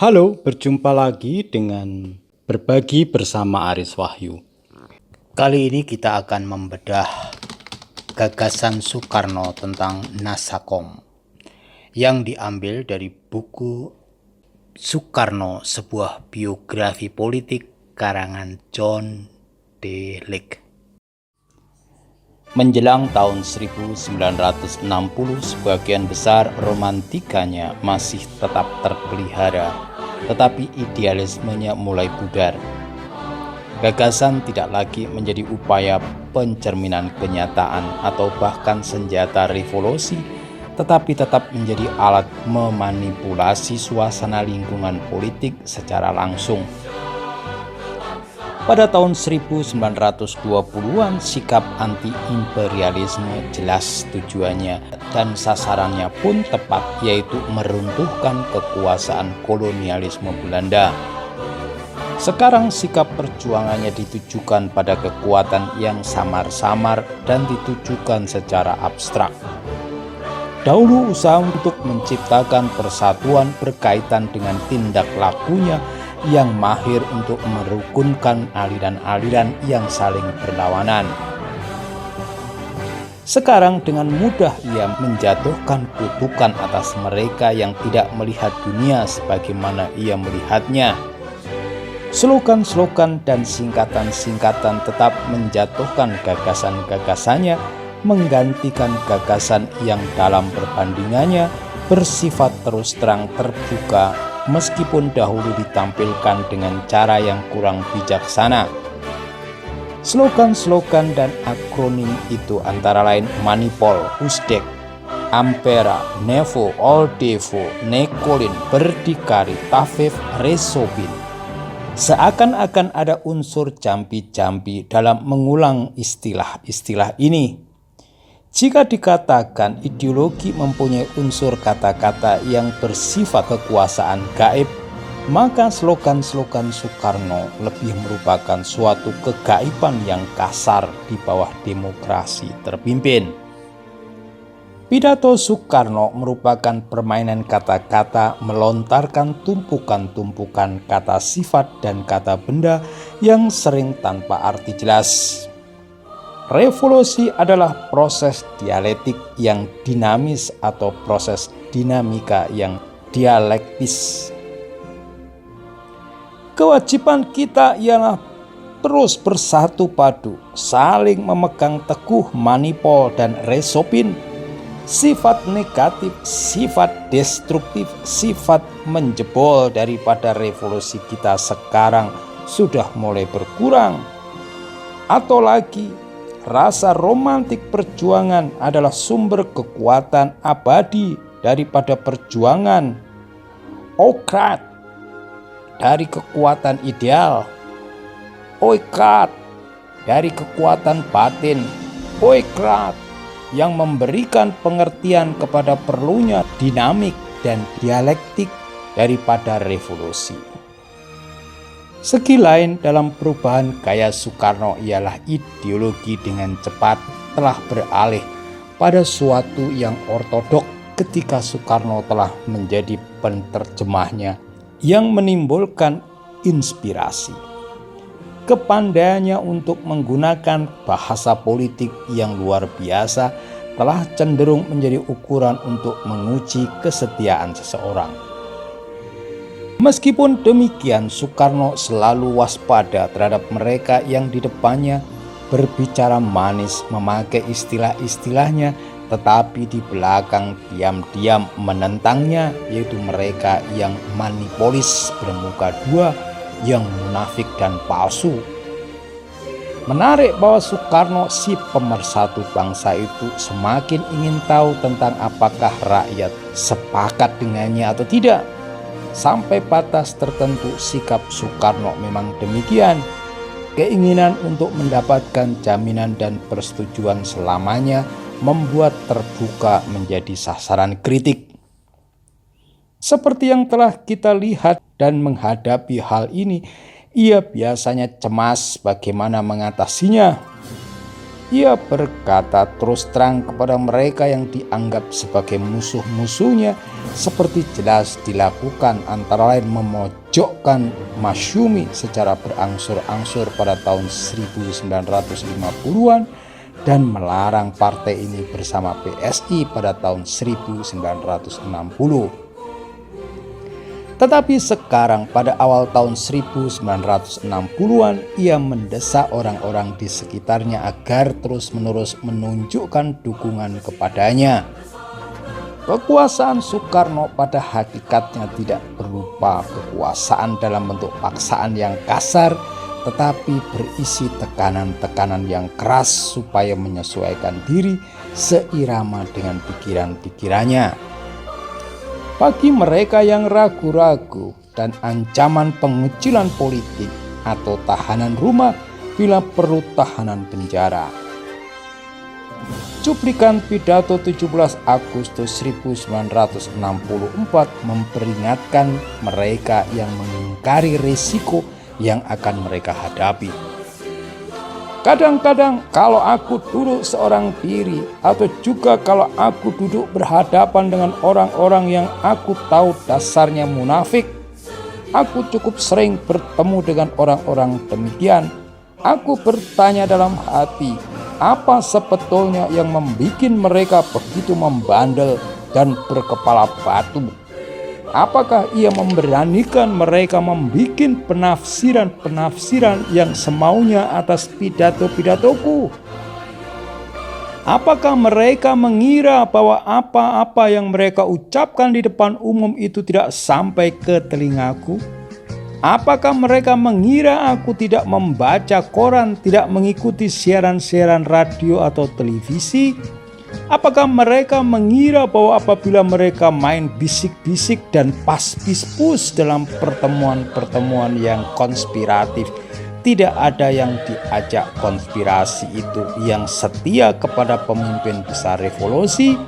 Halo, berjumpa lagi dengan Berbagi Bersama Aris Wahyu. Kali ini kita akan membedah gagasan Soekarno tentang Nasakom yang diambil dari buku Soekarno, sebuah biografi politik karangan John D. Lake. Menjelang tahun 1960, sebagian besar romantikanya masih tetap terpelihara, tetapi idealismenya mulai pudar. Gagasan tidak lagi menjadi upaya pencerminan kenyataan atau bahkan senjata revolusi, tetapi tetap menjadi alat memanipulasi suasana lingkungan politik secara langsung. Pada tahun 1920-an, sikap anti-imperialisme jelas tujuannya dan sasarannya pun tepat, yaitu meruntuhkan kekuasaan kolonialisme Belanda. Sekarang sikap perjuangannya ditujukan pada kekuatan yang samar-samar dan ditujukan secara abstrak. Dahulu usaha untuk menciptakan persatuan berkaitan dengan tindak lakunya yang mahir untuk merukunkan aliran-aliran yang saling berlawanan. Sekarang dengan mudah ia menjatuhkan kutukan atas mereka yang tidak melihat dunia sebagaimana ia melihatnya. Slogan-slogan dan singkatan-singkatan tetap menjatuhkan gagasan-gagasannya, menggantikan gagasan yang dalam perbandingannya bersifat terus terang terbuka, meskipun dahulu ditampilkan dengan cara yang kurang bijaksana. Slogan-slogan dan akronim itu antara lain Manipol, Usdek, Ampera, Nevo, Oldevo, Nekolin, Berdikari, Tafef, Resobin. Seakan-akan ada unsur jampi-jampi dalam mengulang istilah-istilah ini. Jika dikatakan ideologi mempunyai unsur kata-kata yang bersifat kekuasaan gaib, maka slogan-slogan Soekarno lebih merupakan suatu kegaiban yang kasar di bawah demokrasi terpimpin. Pidato Soekarno merupakan permainan kata-kata melontarkan tumpukan-tumpukan kata sifat dan kata benda yang sering tanpa arti jelas. Revolusi adalah proses dialektik yang dinamis atau proses dinamika yang dialektis. Kewajiban kita ialah terus bersatu padu, saling memegang teguh Manipol dan Resobin. Sifat negatif, sifat destruktif, sifat menjebol daripada revolusi kita sekarang sudah mulai berkurang. Atau lagi, rasa romantik perjuangan adalah sumber kekuatan abadi daripada perjuangan. Okrat dari kekuatan ideal. Oikrat dari kekuatan batin. Oikrat yang memberikan pengertian kepada perlunya dinamik dan dialektik daripada revolusi. Segi lain dalam perubahan gaya Soekarno ialah ideologi dengan cepat telah beralih pada suatu yang ortodok ketika Soekarno telah menjadi penerjemahnya yang menimbulkan inspirasi. Kepandaiannya untuk menggunakan bahasa politik yang luar biasa telah cenderung menjadi ukuran untuk menguji kesetiaan seseorang. Meskipun demikian, Soekarno selalu waspada terhadap mereka yang di depannya berbicara manis, memakai istilah-istilahnya, tetapi di belakang diam-diam menentangnya, yaitu mereka yang manipolis, bermuka dua, yang munafik dan palsu. Menarik bahwa Soekarno, si pemersatu bangsa itu, semakin ingin tahu tentang apakah rakyat sepakat dengannya atau tidak. Sampai batas tertentu sikap Soekarno memang demikian. Keinginan untuk mendapatkan jaminan dan persetujuan selamanya membuat terbuka menjadi sasaran kritik. Seperti yang telah kita lihat dan menghadapi hal ini, ia biasanya cemas bagaimana mengatasinya. Ia berkata terus terang kepada mereka yang dianggap sebagai musuh-musuhnya, seperti jelas dilakukan, antara lain memojokkan Masyumi secara berangsur-angsur pada tahun 1950-an dan melarang partai ini bersama PSI pada tahun 1960. Tetapi sekarang pada awal tahun 1960-an ia mendesak orang-orang di sekitarnya agar terus-menerus menunjukkan dukungan kepadanya. Kekuasaan Soekarno pada hakikatnya tidak berupa kekuasaan dalam bentuk paksaan yang kasar, tetapi berisi tekanan-tekanan yang keras supaya menyesuaikan diri seirama dengan pikiran-pikirannya. Bagi mereka yang ragu-ragu dan ancaman pengucilan politik atau tahanan rumah bila perlu tahanan penjara. Cuplikan pidato 17 Agustus 1964 memperingatkan mereka yang mengingkari risiko yang akan mereka hadapi. Kadang-kadang kalau aku duduk seorang diri atau juga kalau aku duduk berhadapan dengan orang-orang yang aku tahu dasarnya munafik, aku cukup sering bertemu dengan orang-orang demikian. Aku bertanya dalam hati, apa sebetulnya yang membuat mereka begitu membandel dan berkepala batu? Apakah ia memberanikan mereka membuat penafsiran-penafsiran yang semaunya atas pidato-pidatoku? Apakah mereka mengira bahwa apa-apa yang mereka ucapkan di depan umum itu tidak sampai ke telingaku? Apakah mereka mengira aku tidak membaca koran, tidak mengikuti siaran-siaran radio atau televisi? Apakah mereka mengira bahwa apabila mereka main bisik-bisik dan pas-pis-pus dalam pertemuan-pertemuan yang konspiratif, tidak ada yang diajak konspirasi itu yang setia kepada pemimpin besar revolusi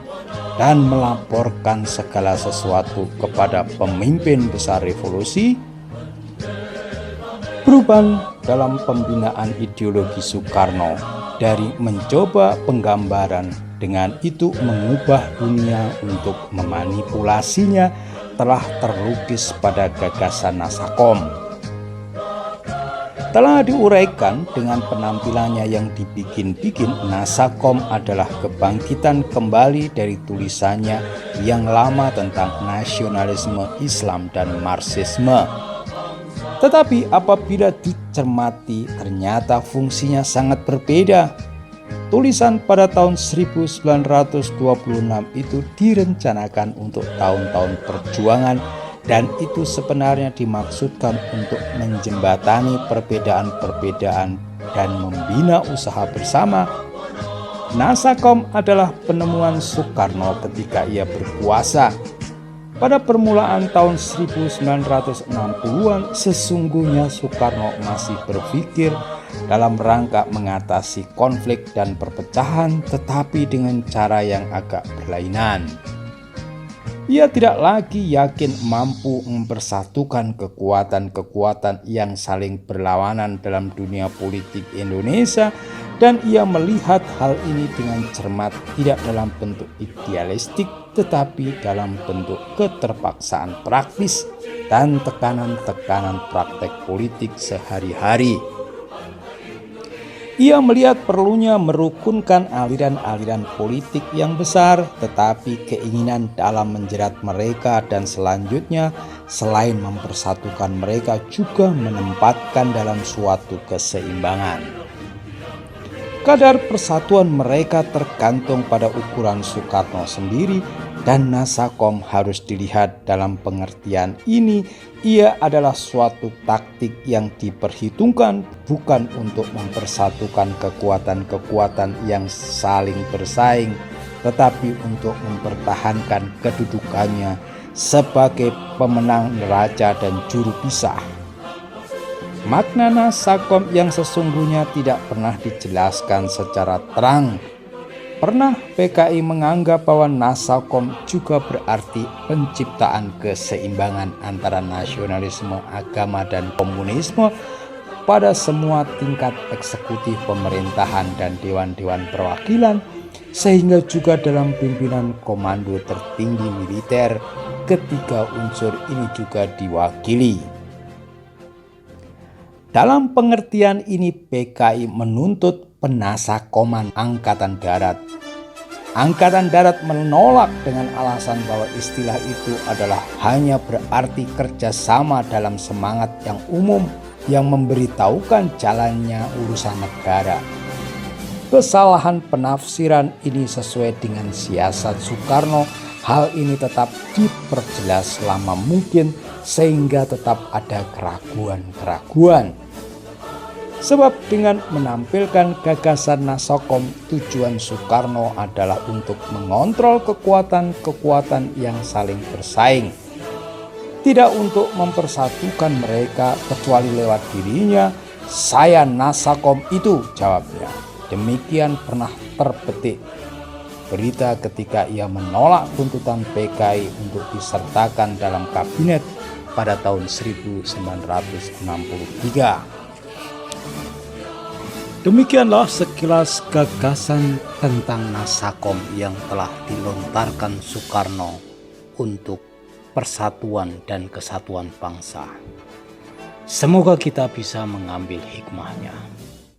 dan melaporkan segala sesuatu kepada pemimpin besar revolusi? Perubahan dalam pembinaan ideologi Soekarno dari mencoba penggambaran dengan itu mengubah dunia untuk memanipulasinya telah terlukis pada gagasan Nasakom. Telah diuraikan dengan penampilannya yang dibikin-bikin, Nasakom adalah kebangkitan kembali dari tulisannya yang lama tentang nasionalisme Islam dan Marxisme. Tetapi apabila dicermati ternyata fungsinya sangat berbeda. Tulisan pada tahun 1926 itu direncanakan untuk tahun-tahun perjuangan dan itu sebenarnya dimaksudkan untuk menjembatani perbedaan-perbedaan dan membina usaha bersama. Nasakom adalah penemuan Soekarno ketika ia berkuasa. Pada permulaan tahun 1960-an sesungguhnya Soekarno masih berpikir dalam rangka mengatasi konflik dan perpecahan, tetapi dengan cara yang agak berlainan. Ia tidak lagi yakin mampu mempersatukan kekuatan-kekuatan yang saling berlawanan dalam dunia politik Indonesia, dan ia melihat hal ini dengan cermat, tidak dalam bentuk idealistik tetapi dalam bentuk keterpaksaan praktis dan tekanan-tekanan praktek politik sehari-hari. Ia melihat perlunya merukunkan aliran-aliran politik yang besar, tetapi keinginan dalam menjerat mereka dan selanjutnya selain mempersatukan mereka juga menempatkan dalam suatu keseimbangan. Kadar persatuan mereka tergantung pada ukuran Soekarno sendiri dan Nasakom harus dilihat dalam pengertian ini. Ia adalah suatu taktik yang diperhitungkan bukan untuk mempersatukan kekuatan-kekuatan yang saling bersaing, tetapi untuk mempertahankan kedudukannya sebagai pemenang neraca dan juru pisah. Makna Nasakom yang sesungguhnya tidak pernah dijelaskan secara terang. Pernah PKI menganggap bahwa Nasakom juga berarti penciptaan keseimbangan antara nasionalisme, agama, dan komunisme. pada semua tingkat eksekutif pemerintahan dan dewan-dewan perwakilan, sehingga juga dalam pimpinan komando tertinggi militer ketiga unsur ini juga diwakili. Dalam pengertian ini PKI menuntut penasakoman Angkatan Darat. Angkatan Darat menolak dengan alasan bahwa istilah itu adalah hanya berarti kerjasama dalam semangat yang umum yang memberitahukan jalannya urusan negara. Kesalahan penafsiran ini sesuai dengan siasat Soekarno. Hal ini tetap diperjelas selama mungkin sehingga tetap ada keraguan-keraguan. Sebab dengan menampilkan gagasan Nasakom, tujuan Soekarno adalah untuk mengontrol kekuatan-kekuatan yang saling bersaing. Tidak untuk mempersatukan mereka kecuali lewat dirinya. Saya Nasakom itu, jawabnya. Demikian pernah terpetik berita ketika ia menolak tuntutan PKI untuk disertakan dalam kabinet pada tahun 1963. Demikianlah sekilas gagasan tentang Nasakom yang telah dilontarkan Soekarno untuk persatuan dan kesatuan bangsa. Semoga kita bisa mengambil hikmahnya.